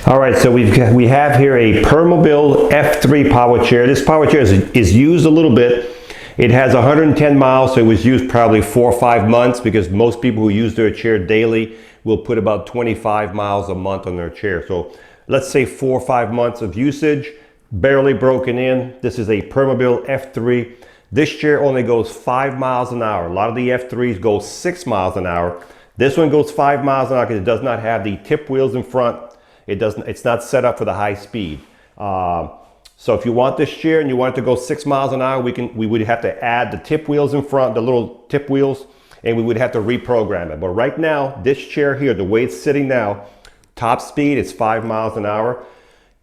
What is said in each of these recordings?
All right, so we have here a Permobil F3 Power Chair. This power chair is used a little bit. It has 110 miles, so it was used probably 4 or 5 months, because most people who use their chair daily will put about 25 miles a month on their chair. So let's say 4 or 5 months of usage, barely broken in. This is a Permobil F3. This chair only goes 5 miles an hour. A lot of the F3s go 6 miles an hour. This one goes 5 miles an hour because it does not have the tip wheels in front. It's not set up for the high speed. So if you want this chair and you want it to go 6 miles an hour, we would have to add the tip wheels in front, the little tip wheels, and we would have to reprogram it. But right now, this chair here, the way it's sitting now, top speed is 5 miles an hour.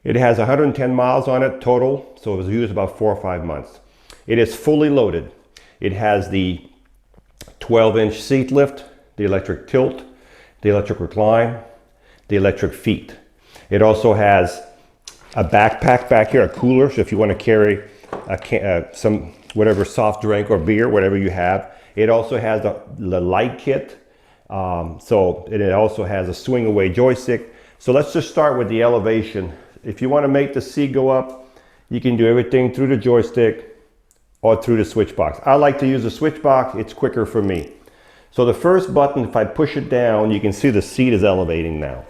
It has 110 miles on it total, so it was used about 4 or 5 months. It is fully loaded. It has the 12-inch seat lift, the electric tilt, the electric recline, the electric feet. It also has a backpack back here, a cooler, so if you want to carry some whatever soft drink or beer, whatever you have. It also has the light kit, so it also has a swing away joystick. So let's just start with the elevation. If you want to make the seat go up, you can do everything through the joystick or through the switch box. I like to use the switch box, it's quicker for me. So the first button, if I push it down, you can see the seat is elevating now.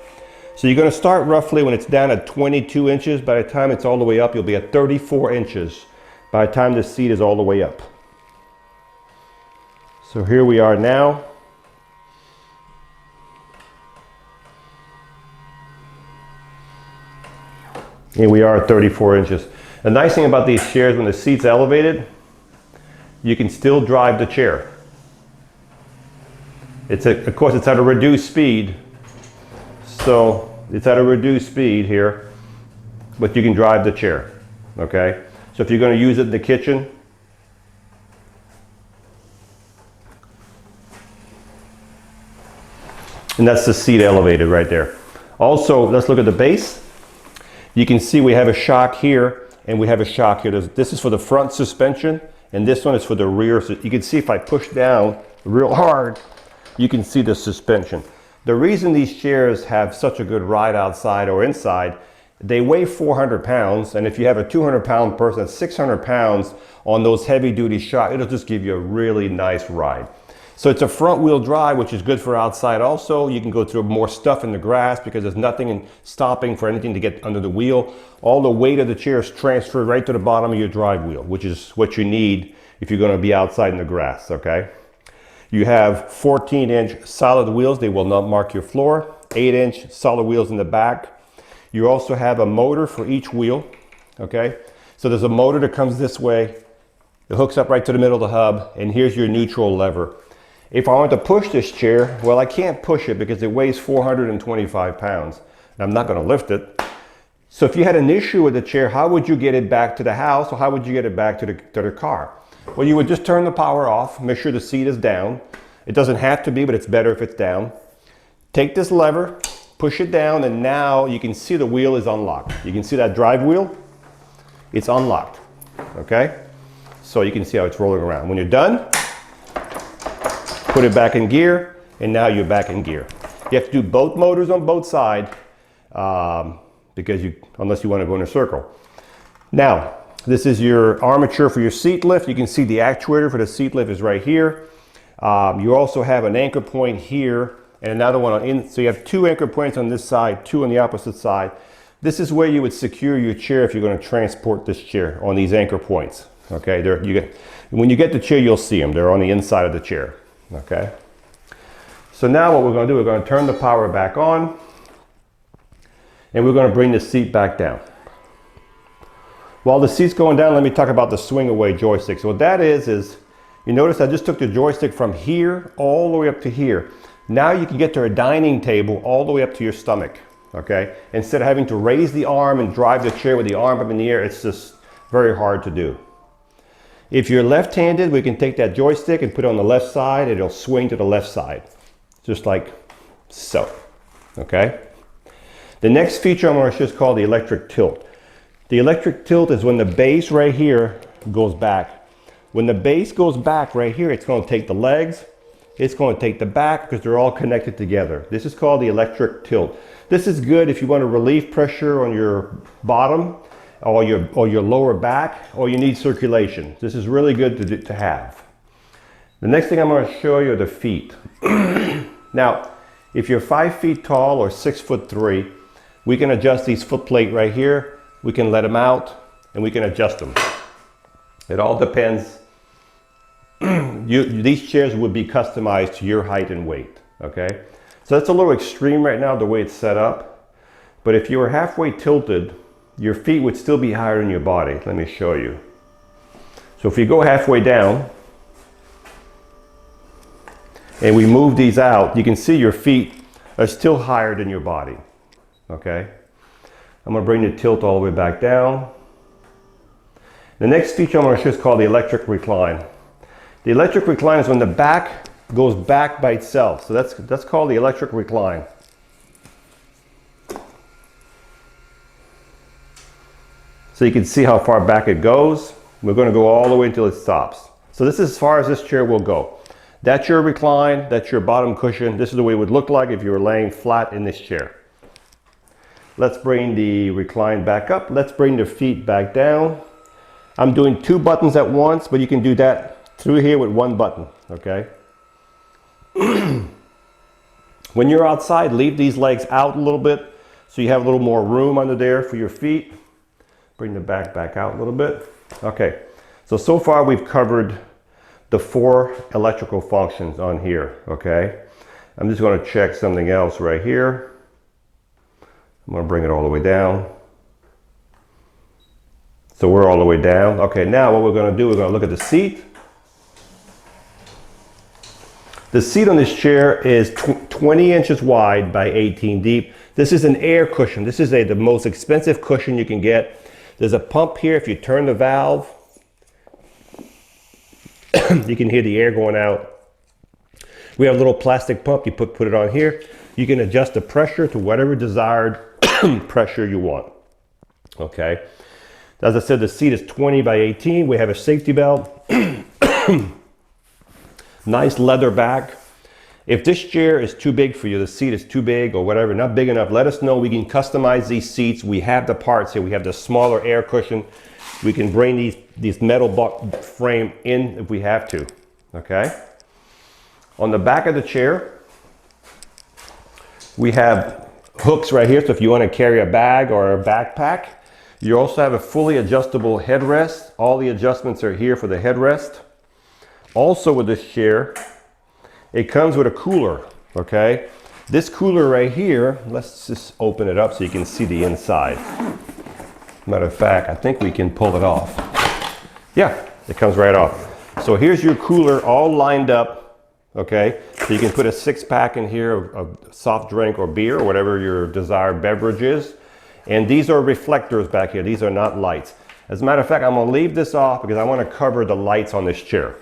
So you're going to start roughly when it's down at 22 inches. By the time it's all the way up, you'll be at 34 inches by the time the seat is all the way up. So here we are now. And we are at 34 inches. The nice thing about these chairs, when the seat's elevated, you can still drive the chair. Of course, it's at a reduced speed. So it's at a reduced speed here, but you can drive the chair, okay? So if you're going to use it in the kitchen, and that's the seat elevated right there. Also, let's look at the base. You can see we have a shock here and we have a shock here. This is for the front suspension and this one is for the rear. So you can see if I push down real hard, you can see the suspension. The reason these chairs have such a good ride outside or inside, they weigh 400 pounds, and if you have a 200-pound person, that's 600 pounds on those heavy-duty shocks, it'll just give you a really nice ride. So it's a front-wheel drive, which is good for outside also. You can go through more stuff in the grass because there's nothing stopping for anything to get under the wheel. All the weight of the chair is transferred right to the bottom of your drive wheel, which is what you need if you're going to be outside in the grass, okay? You have 14-inch solid wheels. They will not mark your floor. 8-inch solid wheels in the back. You also have a motor for each wheel, okay? So there's a motor that comes this way. It hooks up right to the middle of the hub, and here's your neutral lever. If I want to push this chair, well, I can't push it because it weighs 425 pounds, and I'm not going to lift it. So if you had an issue with the chair, how would you get it back to the house, or how would you get it back to the car? Well, you would just turn the power off, make sure the seat is down. It doesn't have to be, but it's better if it's down. Take this lever, push it down, and now you can see the wheel is unlocked. You can see that drive wheel, it's unlocked, okay? So you can see how it's rolling around. When you're done, put it back in gear, and now you're back in gear. You have to do both motors on both sides, because unless you want to go in a circle. Now, this is your armature for your seat lift. You can see the actuator for the seat lift is right here. You also have an anchor point here and another one on so you have 2 anchor points on this side, 2 on the opposite side. This is where you would secure your chair if you're going to transport this chair, on these anchor points. Okay, when you get the chair, you'll see them. They're on the inside of the chair. Okay. So now what we're going to do, we're going to turn the power back on, and we're going to bring the seat back down. While the seat's going down, let me talk about the swing away joystick. So what that is you notice I just took the joystick from here all the way up to here. Now you can get to a dining table all the way up to your stomach, okay? Instead of having to raise the arm and drive the chair with the arm up in the air, it's just very hard to do. If you're left-handed, we can take that joystick and put it on the left side, it'll swing to the left side, just like so, okay? The next feature I'm going to show is called the electric tilt. The electric tilt is when the base right here goes back. When the base goes back right here, it's going to take the legs, it's going to take the back, because they're all connected together. This is called the electric tilt. This is good if you want to relieve pressure on your bottom or your lower back, or you need circulation. This is really good to have. The next thing I'm going to show you are the feet. Now, if you're 5 feet tall or 6'3", we can adjust these foot plate right here. We can let them out and we can adjust them. It all depends. These chairs would be customized to your height and weight, okay? So that's a little extreme right now, the way it's set up. But if you were halfway tilted, your feet would still be higher than your body. Let me show you. So if you go halfway down and we move these out, you can see your feet are still higher than your body, okay? I'm gonna bring the tilt all the way back down. The next feature I'm gonna show is called the electric recline. The electric recline is when the back goes back by itself. So that's called the electric recline. So you can see how far back it goes. We're going to go all the way until it stops. So this is as far as this chair will go. That's your recline, that's your bottom cushion. This is the way it would look like if you were laying flat in this chair. Let's bring the recline back up. Let's bring the feet back down. I'm doing 2 buttons at once, but you can do that through here with 1 button, okay? When you're outside, leave these legs out a little bit so you have a little more room under there for your feet. Bring the back out a little bit. Okay, so far we've covered the 4 electrical functions on here, okay? I'm just going to check something else right here. I'm going to bring it all the way down. So we're all the way down. Okay, now what we're going to do, we're going to look at the seat. The seat on this chair is 20 inches wide by 18 deep. This is an air cushion. This is the most expensive cushion you can get. There's a pump here. If you turn the valve, you can hear the air going out. We have a little plastic pump. You put it on here. You can adjust the pressure to whatever desired pressure you want. Okay. As I said, the seat is 20 by 18. We have a safety belt. Nice leather back. If this chair is too big for you, the seat is too big or whatever, not big enough, let us know. We can customize these seats. We have the parts here. We have the smaller air cushion. We can bring these metal frame in if we have to, okay? On the back of the chair, we have hooks right here. So if you want to carry a bag or a backpack, you also have a fully adjustable headrest. All the adjustments are here for the headrest. Also with this chair, it comes with a cooler, okay? This cooler right here, let's just open it up so you can see the inside. Matter of fact, I think we can pull it off. Yeah, it comes right off. So here's your cooler all lined up, okay? So you can put a 6-pack in here of soft drink or beer or whatever your desired beverage is. And these are reflectors back here. These are not lights. As a matter of fact, I'm gonna leave this off because I wanna cover the lights on this chair.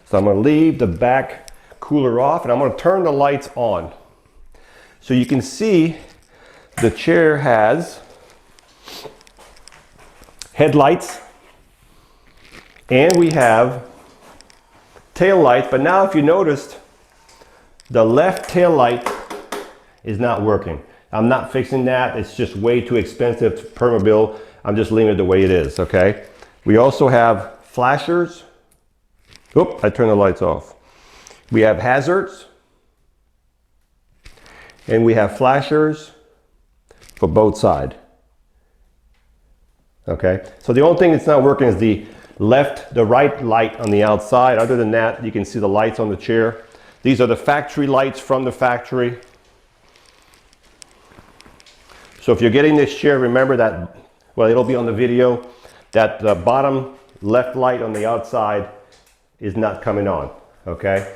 So I'm going to leave the back cooler off and I'm going to turn the lights on. So you can see the chair has headlights and we have tail lights. But now if you noticed, the left tail light is not working. I'm not fixing that. It's just way too expensive to Permobil. I'm just leaving it the way it is, okay? We also have flashers. Oop, I turned the lights off. We have hazards. And we have flashers for both sides. Okay, so the only thing that's not working is the right light on the outside. Other than that, you can see the lights on the chair. These are the factory lights from the factory. So if you're getting this chair, remember that, well, it'll be on the video, that the bottom left light on the outside is not coming on, okay?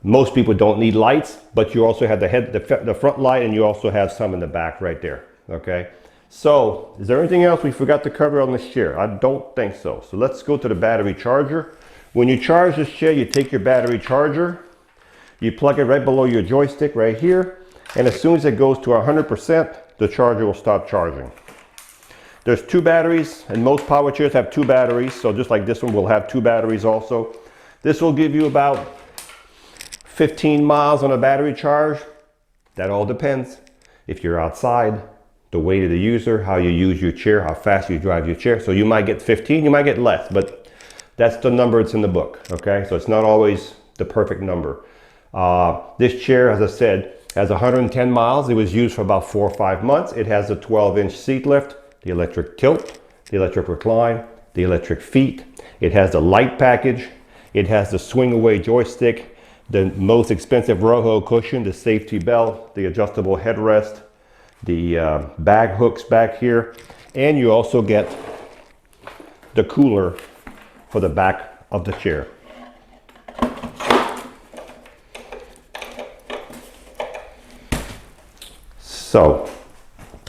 Most people don't need lights, but you also have the front light and you also have some in the back right there, okay? So, is there anything else we forgot to cover on this chair? I don't think so. So let's go to the battery charger. When you charge this chair, you take your battery charger, you plug it right below your joystick right here, and as soon as it goes to 100%, the charger will stop charging. There's 2 batteries, and most power chairs have 2 batteries, so just like this one will have 2 batteries also. This will give you about 15 miles on a battery charge. That all depends. if you're outside, the weight of the user, how you use your chair, how fast you drive your chair. So you might get 15, you might get less, but that's the number that's in the book, okay? So it's not always the perfect number. This chair, as I said, has 110 miles. It was used for about 4 or 5 months. It has a 12-inch seat lift, the electric tilt, the electric recline, the electric feet. It has the light package. It has the swing away joystick, the most expensive Rojo cushion, the safety belt, the adjustable headrest, the bag hooks back here. And you also get the cooler for the back of the chair. So,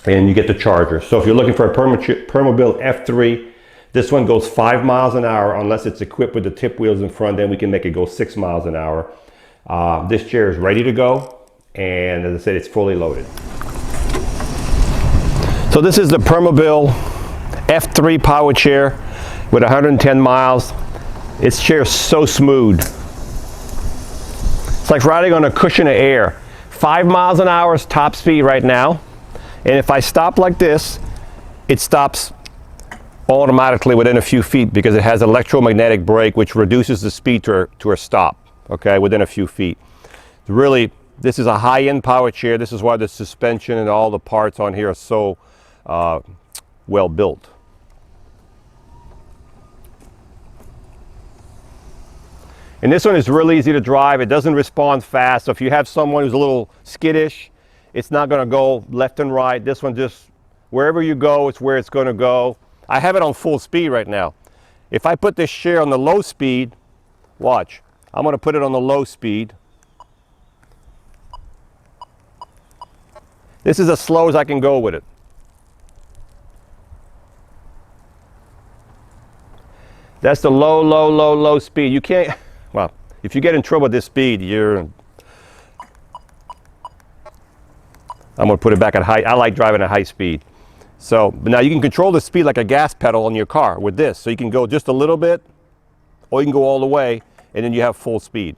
and you get the charger. So if you're looking for a Permobil F3, this one goes 5 miles an hour unless it's equipped with the tip wheels in front, then we can make it go 6 miles an hour. This chair is ready to go, and as I said, it's fully loaded. So this is the Permobil F3 Power Chair with 110 miles. This chair is so smooth. It's like riding on a cushion of air. 5 miles an hour is top speed right now. And if I stop like this, it stops automatically within a few feet because it has electromagnetic brake, which reduces the speed to a stop, okay, within a few feet. Really, this is a high-end power chair. This is why the suspension and all the parts on here are so well built. And this one is really easy to drive. It doesn't respond fast. So if you have someone who's a little skittish, it's not going to go left and right. This one just, wherever you go, it's where it's going to go. I have it on full speed right now. If I put this chair on the low speed, watch. I'm going to put it on the low speed. This is as slow as I can go with it. That's the low speed. You can't, well, if you get in trouble at this speed, I'm going to put it back at high. I like driving at high speed. So, but now you can control the speed like a gas pedal on your car with this. So you can go just a little bit, or you can go all the way, and then you have full speed.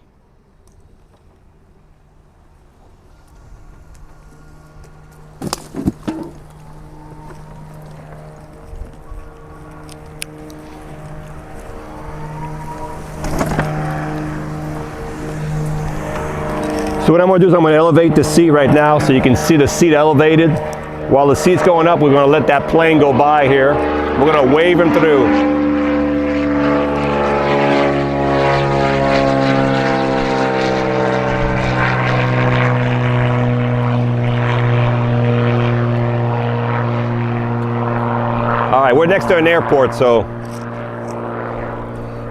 So what I'm going to do is I'm going to elevate the seat right now so you can see the seat elevated. While the seat's going up, we're going to let that plane go by here. We're going to wave him through. All right, we're next to an airport, so.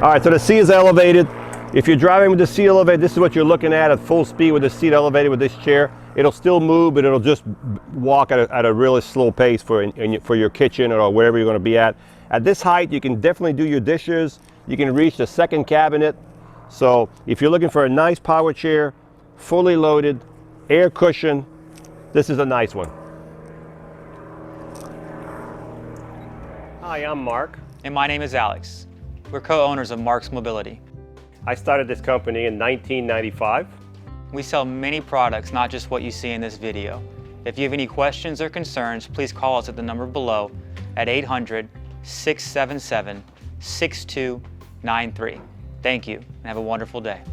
All right, so the seat is elevated. If you're driving with the seat elevated, this is what you're looking at full speed with the seat elevated with this chair. It'll still move, but it'll just walk at a really slow pace for your kitchen or wherever you're going to be at. At this height, you can definitely do your dishes. You can reach the second cabinet. So if you're looking for a nice power chair, fully loaded, air cushion, this is a nice one. Hi, I'm Mark. And my name is Alex. We're co-owners of Marc's Mobility. I started this company in 1995. We sell many products, not just what you see in this video. If you have any questions or concerns, please call us at the number below at 800-677-6293. Thank you, and have a wonderful day.